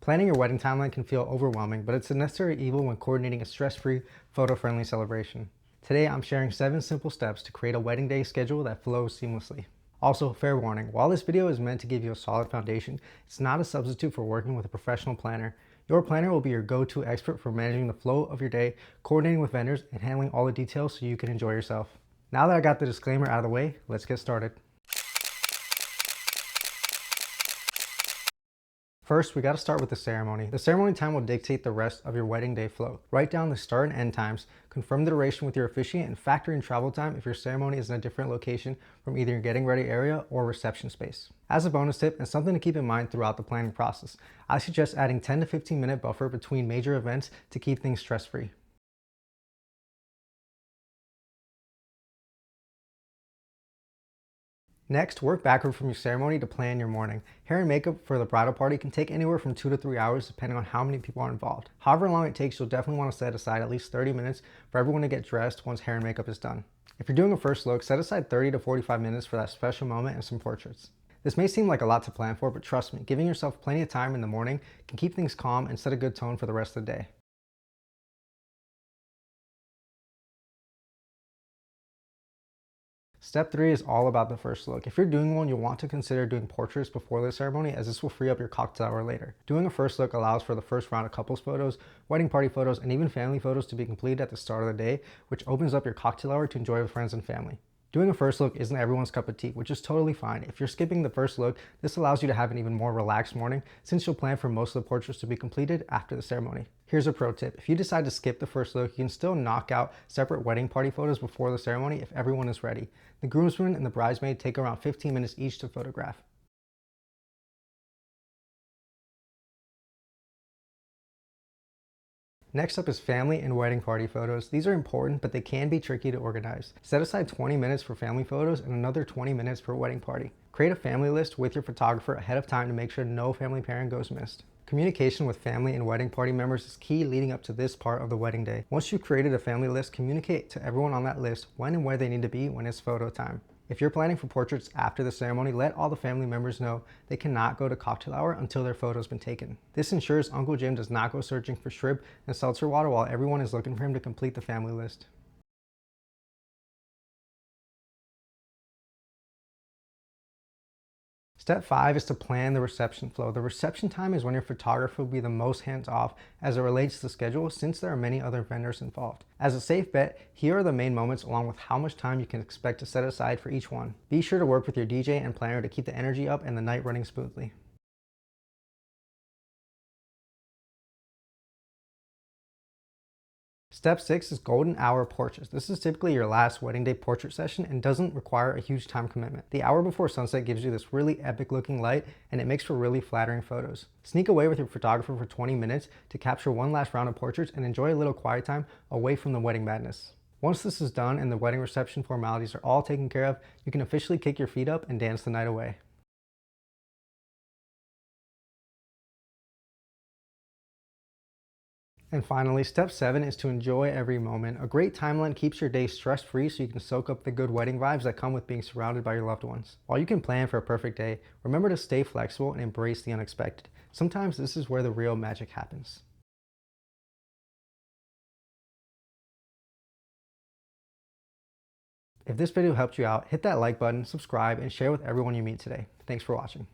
Planning your wedding timeline can feel overwhelming, but it's a necessary evil when coordinating a stress-free, photo-friendly celebration. Today, I'm sharing 7 simple steps to create a wedding day schedule that flows seamlessly. Also, fair warning, while this video is meant to give you a solid foundation, it's not a substitute for working with a professional planner. Your planner will be your go-to expert for managing the flow of your day, coordinating with vendors, and handling all the details so you can enjoy yourself. Now that I got the disclaimer out of the way, let's get started. First, we got to start with the ceremony. The ceremony time will dictate the rest of your wedding day flow. Write down the start and end times, confirm the duration with your officiant, and factor in travel time if your ceremony is in a different location from either your getting ready area or reception space. As a bonus tip and something to keep in mind throughout the planning process, I suggest adding 10 to 15 minute buffer between major events to keep things stress-free. Next, work backward from your ceremony to plan your morning. Hair and makeup for the bridal party can take anywhere from 2 to 3 hours depending on how many people are involved. However long it takes, you'll definitely want to set aside at least 30 minutes for everyone to get dressed once hair and makeup is done. If you're doing a first look, set aside 30 to 45 minutes for that special moment and some portraits. This may seem like a lot to plan for, but trust me, giving yourself plenty of time in the morning can keep things calm and set a good tone for the rest of the day. Step 3 is all about the first look. If you're doing one, you'll want to consider doing portraits before the ceremony, as this will free up your cocktail hour later. Doing a first look allows for the first round of couples photos, wedding party photos, and even family photos to be completed at the start of the day, which opens up your cocktail hour to enjoy with friends and family. Doing a first look isn't everyone's cup of tea, which is totally fine. If you're skipping the first look, this allows you to have an even more relaxed morning since you'll plan for most of the portraits to be completed after the ceremony. Here's a pro tip. If you decide to skip the first look, you can still knock out separate wedding party photos before the ceremony if everyone is ready. The groomsmen and the bridesmaid take around 15 minutes each to photograph. Next up is family and wedding party photos. These are important, but they can be tricky to organize. Set aside 20 minutes for family photos and another 20 minutes for wedding party. Create a family list with your photographer ahead of time to make sure no family pairing goes missed. Communication with family and wedding party members is key leading up to this part of the wedding day. Once you've created a family list, communicate to everyone on that list when and where they need to be when it's photo time. If you're planning for portraits after the ceremony, let all the family members know they cannot go to cocktail hour until their photo's been taken. This ensures Uncle Jim does not go searching for shrimp and seltzer water while everyone is looking for him to complete the family list. Step 5 is to plan the reception flow. The reception time is when your photographer will be the most hands-off as it relates to the schedule since there are many other vendors involved. As a safe bet, here are the main moments along with how much time you can expect to set aside for each one. Be sure to work with your DJ and planner to keep the energy up and the night running smoothly. Step 6 is golden hour portraits. This is typically your last wedding day portrait session and doesn't require a huge time commitment. The hour before sunset gives you this really epic looking light and it makes for really flattering photos. Sneak away with your photographer for 20 minutes to capture one last round of portraits and enjoy a little quiet time away from the wedding madness. Once this is done and the wedding reception formalities are all taken care of, you can officially kick your feet up and dance the night away. And finally, step 7 is to enjoy every moment. A great timeline keeps your day stress-free so you can soak up the good wedding vibes that come with being surrounded by your loved ones. While you can plan for a perfect day, remember to stay flexible and embrace the unexpected. Sometimes this is where the real magic happens. If this video helped you out, hit that like button, subscribe, and share with everyone you meet today. Thanks for watching.